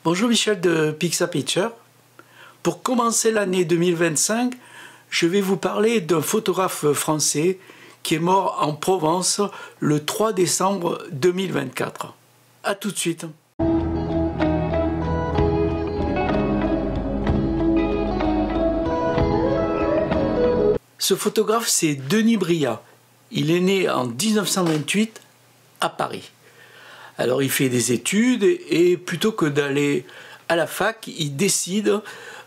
Bonjour Michel de Pixapicture. Pour commencer l'année 2025, je vais vous parler d'un photographe français qui est mort en Provence le 3 décembre 2024. A tout de suite. Ce photographe, c'est Denis Brillat. Il est né en 1928 à Paris. Alors il fait des études et plutôt que d'aller à la fac, il décide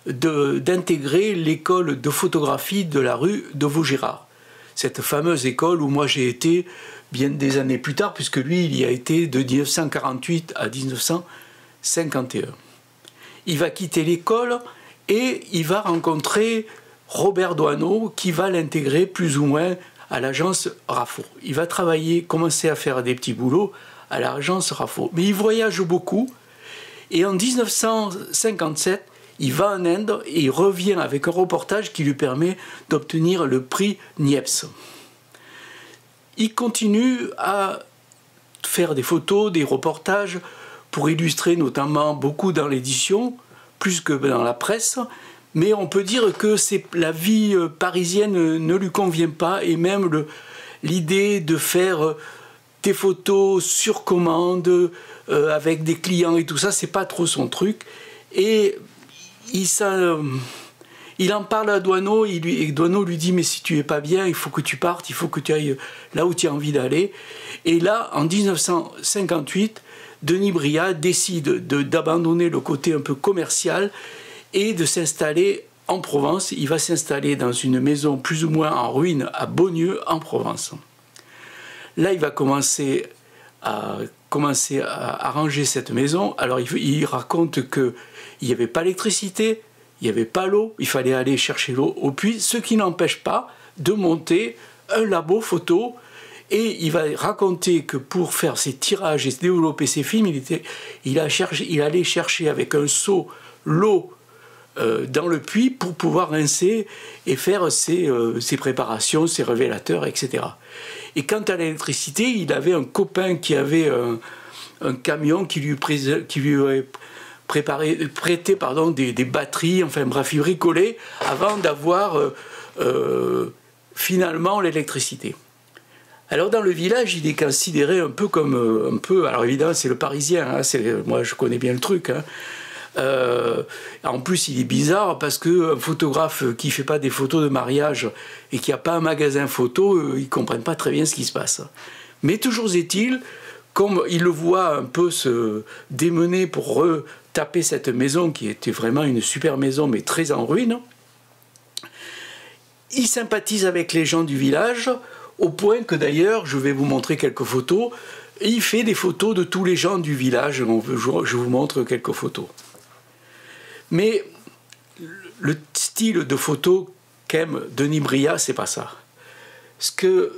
d'intégrer l'école de photographie de la rue de Vaugirard. Cette fameuse école où moi j'ai été bien des années plus tard, puisque lui il y a été de 1948 à 1951. Il va quitter l'école et il va rencontrer Robert Doisneau qui va l'intégrer plus ou moins à l'agence RAFO. Il va commencer à faire des petits boulots à l'agence RAFO. Mais il voyage beaucoup et en 1957, il va en Inde et il revient avec un reportage qui lui permet d'obtenir le prix Niepce. Il continue à faire des photos, des reportages pour illustrer notamment beaucoup dans l'édition, plus que dans la presse. Mais on peut dire que la vie parisienne ne lui convient pas et même l'idée de faire des photos sur commande avec des clients et tout ça, c'est pas trop son truc. Et il en parle à Doisneau et Doisneau lui dit mais si tu es pas bien, il faut que tu partes, il faut que tu ailles là où tu as envie d'aller. Et là, en 1958, Denis Brillat décide d'abandonner le côté un peu commercial et de s'installer en Provence. Il va s'installer dans une maison plus ou moins en ruine à Beaunieu, en Provence. Là, il va commencer à arranger cette maison. Alors, il raconte qu'il n'y avait pas l'électricité, il n'y avait pas l'eau, il fallait aller chercher l'eau au puits, ce qui n'empêche pas de monter un labo photo. Et il va raconter que pour faire ses tirages et développer ses films, il allait chercher avec un seau l'eau dans le puits pour pouvoir rincer et faire ses préparations, ses révélateurs, etc. Et quant à l'électricité, il avait un copain qui avait un camion qui lui avait prêté des batteries, enfin bref, il bricolait avant d'avoir finalement l'électricité. Alors dans le village, il est considéré un peu comme alors évidemment c'est le Parisien, hein, moi je connais bien le truc, hein. En plus il est bizarre parce qu'un photographe qui ne fait pas des photos de mariage et qui n'a pas un magasin photo, ils ne comprennent pas très bien ce qui se passe. Mais toujours est-il, comme il le voit un peu se démener pour retaper cette maison qui était vraiment une super maison mais très en ruine, il sympathise avec les gens du village au point que d'ailleurs, je vais vous montrer quelques photos, et il fait des photos de tous les gens du village. Je vous montre quelques photos. Mais le style de photo qu'aime Denis Brillat, c'est pas ça. Ce que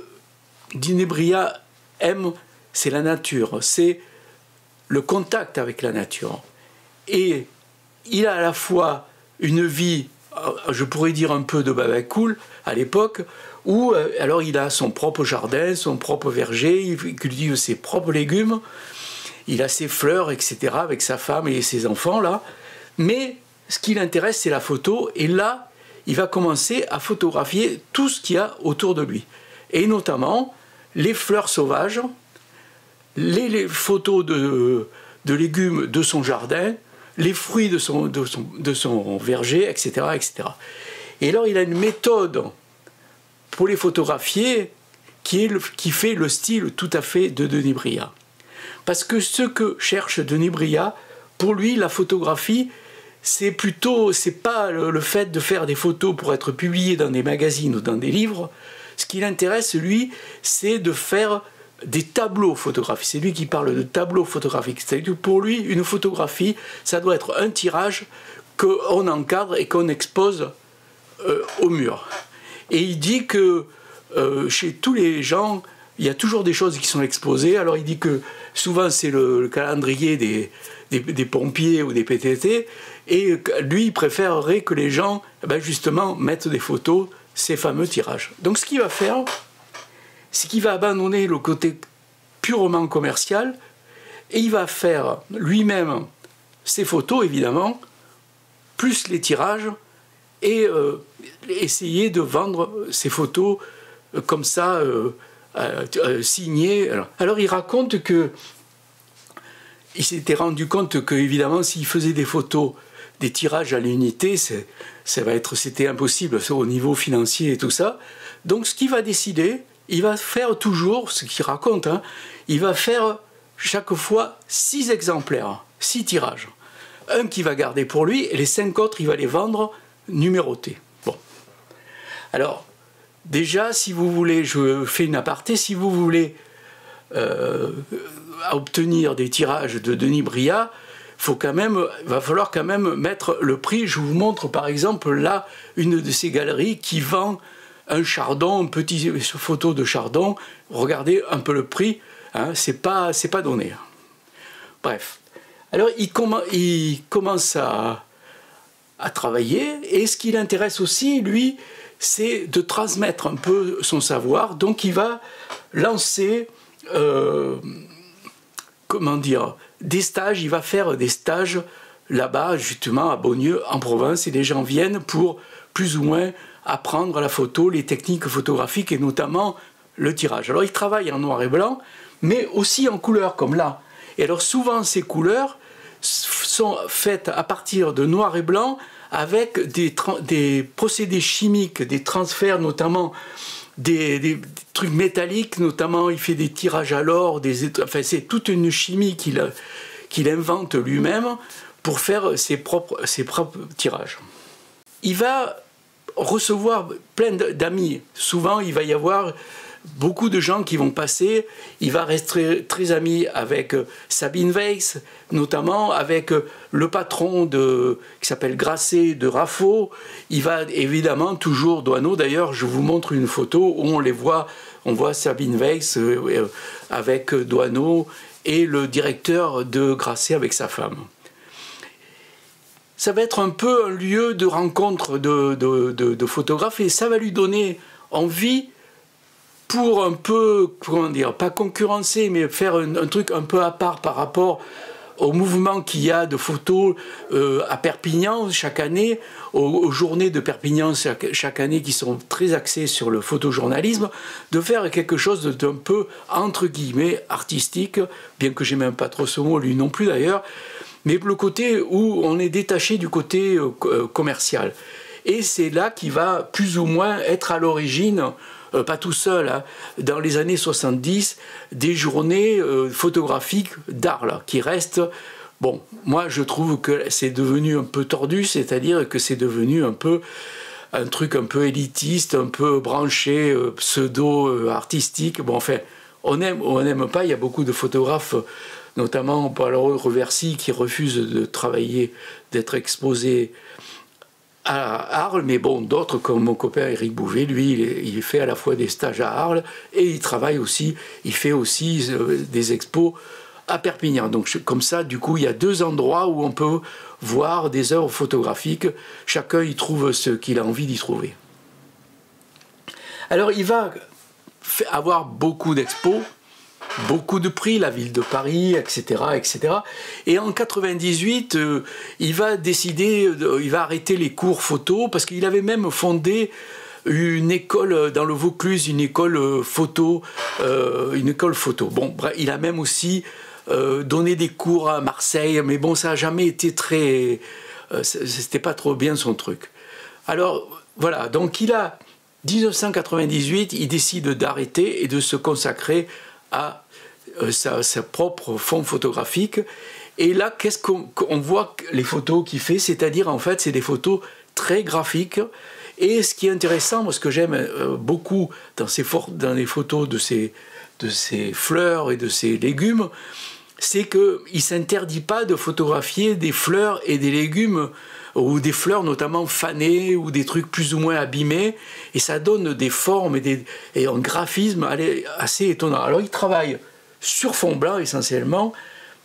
Denis Brillat aime, c'est la nature, c'est le contact avec la nature. Et il a à la fois une vie, je pourrais dire un peu de babacool à l'époque, où alors il a son propre jardin, son propre verger, il cultive ses propres légumes, il a ses fleurs, etc., avec sa femme et ses enfants là. Mais ce qui l'intéresse, c'est la photo. Et là, il va commencer à photographier tout ce qu'il y a autour de lui. Et notamment les fleurs sauvages, les photos de légumes de son jardin, les fruits de son verger, etc., etc. Et alors, il a une méthode pour les photographier qui fait le style tout à fait de Denis Brillat. Parce que ce que cherche Denis Brillat, pour lui, la photographie, c'est pas le fait de faire des photos pour être publiées dans des magazines ou dans des livres. Ce qui l'intéresse, lui, c'est de faire des tableaux photographiques. C'est lui qui parle de tableaux photographiques. C'est-à-dire que pour lui, une photographie, ça doit être un tirage qu'on encadre et qu'on expose au mur. Et il dit que chez tous les gens, il y a toujours des choses qui sont exposées. Alors il dit que souvent c'est le calendrier des pompiers ou des PTT, et lui il préférerait que les gens justement mettent des photos, ces fameux tirages. Donc ce qu'il va faire, c'est qu'il va abandonner le côté purement commercial et il va faire lui-même ces photos, évidemment, plus les tirages, et essayer de vendre ces photos comme ça, signées. Alors il raconte que il s'était rendu compte que, évidemment, s'il faisait des photos, des tirages à l'unité, c'était impossible au niveau financier et tout ça. Donc ce qu'il va décider, il va faire toujours, ce qu'il raconte, hein, il va faire chaque fois 6 exemplaires, 6 tirages. Un qu'il va garder pour lui, et les 5 autres, il va les vendre numérotés. Bon. Alors, déjà, si vous voulez, je fais une aparté, si vous voulez obtenir des tirages de Denis Briat, va falloir quand même mettre le prix. Je vous montre par exemple là, une de ces galeries qui vend un chardon, une petite photo de chardon. Regardez un peu le prix, hein, c'est pas donné. Bref. Alors il commence à travailler, et ce qui l'intéresse aussi, lui, c'est de transmettre un peu son savoir. Donc il va lancer, des stages, il va faire des stages là-bas, justement à Beaulieu, en province, et les gens viennent pour plus ou moins apprendre la photo, les techniques photographiques, et notamment le tirage. Alors il travaille en noir et blanc, mais aussi en couleur, comme là. Et alors souvent ces couleurs sont faites à partir de noir et blanc avec des procédés chimiques, des transferts, notamment des trucs métalliques, notamment il fait des tirages à l'or, enfin c'est toute une chimie qu'il invente lui-même pour faire ses propres tirages. Il va recevoir plein d'amis. Souvent il va y avoir beaucoup de gens qui vont passer. Il va rester très ami avec Sabine Weiss, notamment avec le patron qui s'appelle Grasset de Raffo. Il va évidemment toujours Doisneau. D'ailleurs, je vous montre une photo où on voit Sabine Weiss avec Doisneau et le directeur de Grasset avec sa femme. Ça va être un peu un lieu de rencontre de photographes, et ça va lui donner envie pour un peu, comment dire, pas concurrencer, mais faire un truc un peu à part par rapport au mouvement qu'il y a de photos à Perpignan chaque année, aux journées de Perpignan chaque année qui sont très axées sur le photojournalisme, de faire quelque chose d'un peu, entre guillemets, artistique, bien que j'aime pas trop ce mot, lui non plus d'ailleurs, mais le côté où on est détaché du côté commercial. Et c'est là qu'il va plus ou moins être à l'origine, pas tout seul, hein, dans les années 70, des journées photographiques d'art, qui restent... Bon, moi je trouve que c'est devenu un peu tordu, c'est-à-dire que c'est devenu un truc un peu élitiste, un peu branché, pseudo-artistique. Bon, enfin, on n'aime pas, il y a beaucoup de photographes, notamment Paolo Roversi, qui refusent de travailler, d'être exposés à Arles, mais bon, d'autres comme mon copain Éric Bouvet, lui, il fait à la fois des stages à Arles et il travaille aussi, il fait aussi des expos à Perpignan. Donc comme ça, du coup, il y a 2 endroits où on peut voir des œuvres photographiques. Chacun y trouve ce qu'il a envie d'y trouver. Alors il va avoir beaucoup d'expos, beaucoup de prix, la ville de Paris, etc., etc. Et en 98, il va décider, il va arrêter les cours photo, parce qu'il avait même fondé une école dans le Vaucluse, une école photo. Bon, bref, il a même aussi donné des cours à Marseille, mais bon, ça n'a jamais été très... c'était pas trop bien son truc. Alors, voilà, donc 1998, il décide d'arrêter et de se consacrer à sa propre fond photographique. Et là, qu'est-ce qu'on voit les photos qu'il fait, c'est-à-dire en fait c'est des photos très graphiques. Et ce qui est intéressant, moi ce que j'aime beaucoup dans les photos de ces fleurs et de ces légumes, c'est qu'il ne s'interdit pas de photographier des fleurs et des légumes, ou des fleurs notamment fanées, ou des trucs plus ou moins abîmés, et ça donne des formes et un graphisme assez étonnant. Alors il travaille sur fond blanc essentiellement,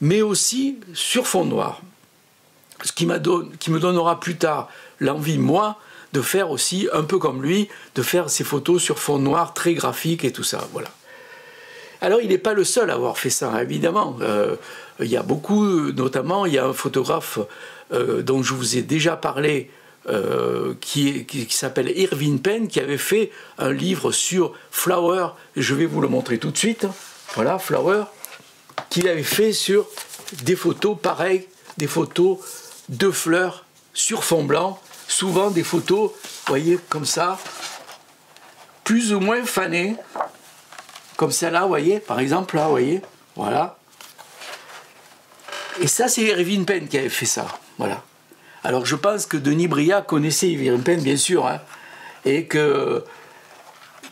mais aussi sur fond noir. Ce qui me donnera plus tard l'envie, moi, de faire aussi, un peu comme lui, de faire ces photos sur fond noir très graphiques et tout ça, voilà. Alors, il n'est pas le seul à avoir fait ça, évidemment. Il y a beaucoup, notamment, il y a un photographe dont je vous ai déjà parlé, qui s'appelle Irving Penn, qui avait fait un livre sur Flower. Je vais vous le montrer tout de suite. Voilà, Flower, qu'il avait fait sur des photos pareilles, des photos de fleurs sur fond blanc, souvent des photos, vous voyez, comme ça, plus ou moins fanées, comme celle-là, vous voyez, par exemple, là, vous voyez, voilà. Et ça, c'est Irving Penn qui avait fait ça, voilà. Alors, je pense que Denis Brillat connaissait Irving Penn, bien sûr, hein, et que...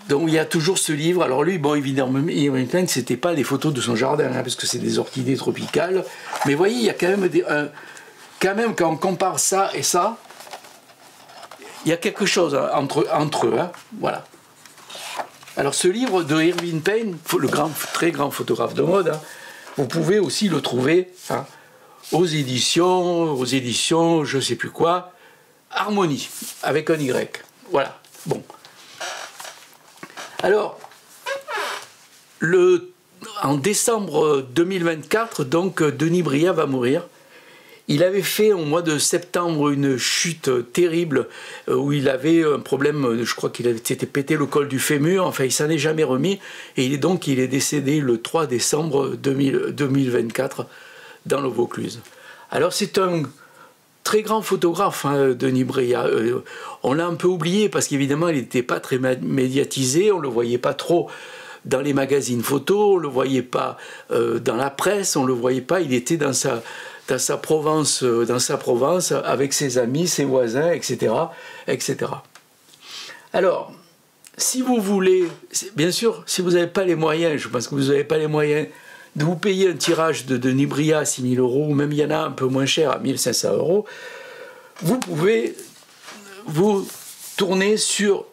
Donc, il y a toujours ce livre. Alors, lui, bon, évidemment, Irving Penn, c'était pas des photos de son jardin, hein, parce que c'est des orchidées tropicales, mais vous voyez, il y a quand même quand même, quand on compare ça et ça, il y a quelque chose entre eux, hein, voilà. Alors ce livre de Irving Penn, le très grand photographe de mode, hein, vous pouvez aussi le trouver hein, aux éditions, je ne sais plus quoi, Harmonie, avec un Y. Voilà, bon. Alors, en décembre 2024, donc, Denis Brillat va mourir. Il avait fait au mois de septembre une chute terrible où il avait un problème, je crois qu'il s'était pété le col du fémur, enfin il s'en est jamais remis et il est décédé le 3 décembre 2024 dans le Vaucluse. Alors c'est un très grand photographe, hein, Denis Brillat. On l'a un peu oublié parce qu'évidemment il n'était pas très médiatisé, on ne le voyait pas trop dans les magazines photos, on ne le voyait pas dans la presse, on ne le voyait pas, il était dans sa Provence avec ses amis, ses voisins, etc., etc. Alors, si vous voulez, bien sûr, si vous n'avez pas les moyens, je pense que vous n'avez pas les moyens de vous payer un tirage de Denis Brillat à 6 000 €, ou même il y en a un peu moins cher à 1 500 €, vous pouvez vous tourner sur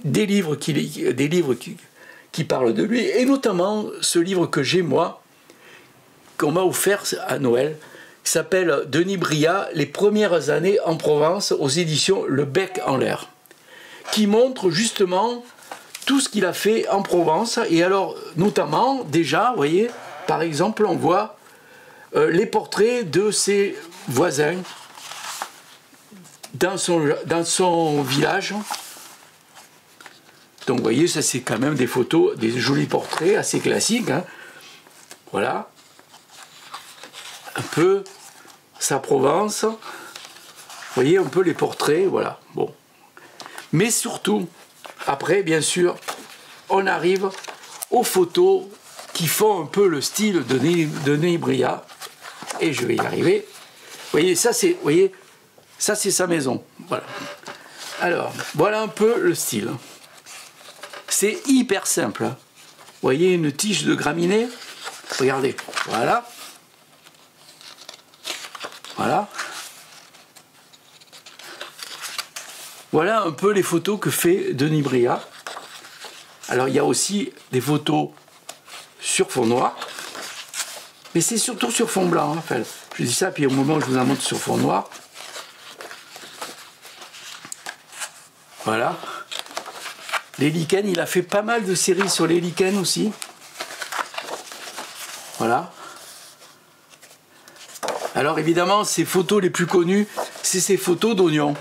des livres qui parlent de lui, et notamment ce livre que j'ai moi, qu'on m'a offert à Noël, qui s'appelle Denis Brillat, les premières années en Provence, aux éditions Le Bec en l'air, qui montre justement tout ce qu'il a fait en Provence. Et alors, notamment, déjà, vous voyez, par exemple, on voit les portraits de ses voisins dans son village. Donc, vous voyez, ça c'est quand même des photos, des jolis portraits assez classiques. Hein. Voilà. Un peu sa Provence, vous voyez un peu les portraits, voilà, bon. Mais surtout, après, bien sûr, on arrive aux photos qui font un peu le style de Denis Brillat, et je vais y arriver. Vous voyez, ça c'est sa maison, voilà. Alors, voilà un peu le style. C'est hyper simple, hein. Vous voyez une tige de graminées, regardez, voilà. Voilà. Voilà un peu les photos que fait Denis Brillat. Alors il y a aussi des photos sur fond noir, mais c'est surtout sur fond blanc. Hein. Enfin, je dis ça, puis au moment où je vous en montre sur fond noir. Voilà. Les lichens, il a fait pas mal de séries sur les lichens aussi. Voilà. Alors évidemment, ces photos les plus connues, c'est ces photos d'oignons,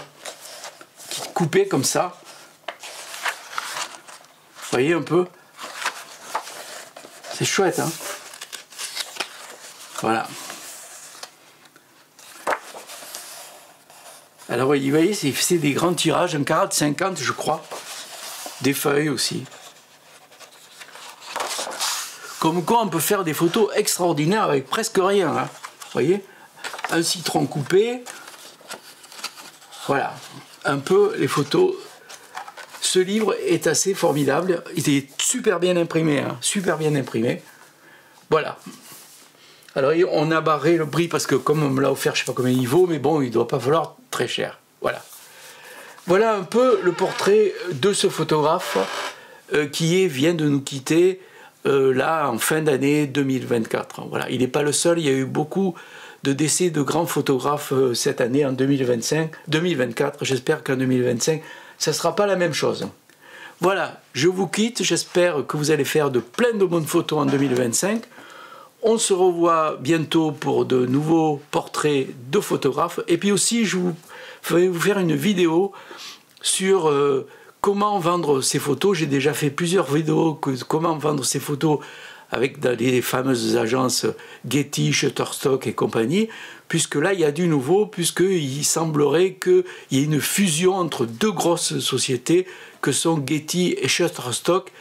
coupées comme ça. Vous voyez un peu? C'est chouette, hein? Voilà. Alors vous voyez, c'est des grands tirages, un carat de 50 je crois. Des feuilles aussi. Comme quoi on peut faire des photos extraordinaires avec presque rien, hein? Vous voyez? Un citron coupé, voilà, un peu les photos. Ce livre est assez formidable, il est super bien imprimé, hein, super bien imprimé. Voilà. Alors on a barré le prix parce que comme on me l'a offert, je ne sais pas combien il vaut, mais bon, il ne doit pas falloir très cher. Voilà. Voilà un peu le portrait de ce photographe qui vient de nous quitter là en fin d'année 2024. Voilà. Il n'est pas le seul, il y a eu beaucoup de décès de grands photographes cette année en 2024. J'espère qu'en 2025, ça ne sera pas la même chose. Voilà, je vous quitte, j'espère que vous allez faire de plein de bonnes photos en 2025. On se revoit bientôt pour de nouveaux portraits de photographes. Et puis aussi, je vais vous faire une vidéo sur comment vendre ces photos. J'ai déjà fait plusieurs vidéos comment vendre ces photos avec les fameuses agences Getty, Shutterstock et compagnie, puisque là il y a du nouveau, puisqu'il semblerait qu'il y ait une fusion entre deux grosses sociétés que sont Getty et Shutterstock,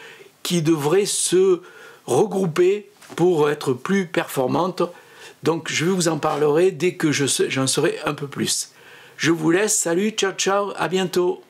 qui devraient se regrouper pour être plus performantes. Donc je vous en parlerai dès que j'en saurai un peu plus. Je vous laisse, salut, ciao ciao, à bientôt.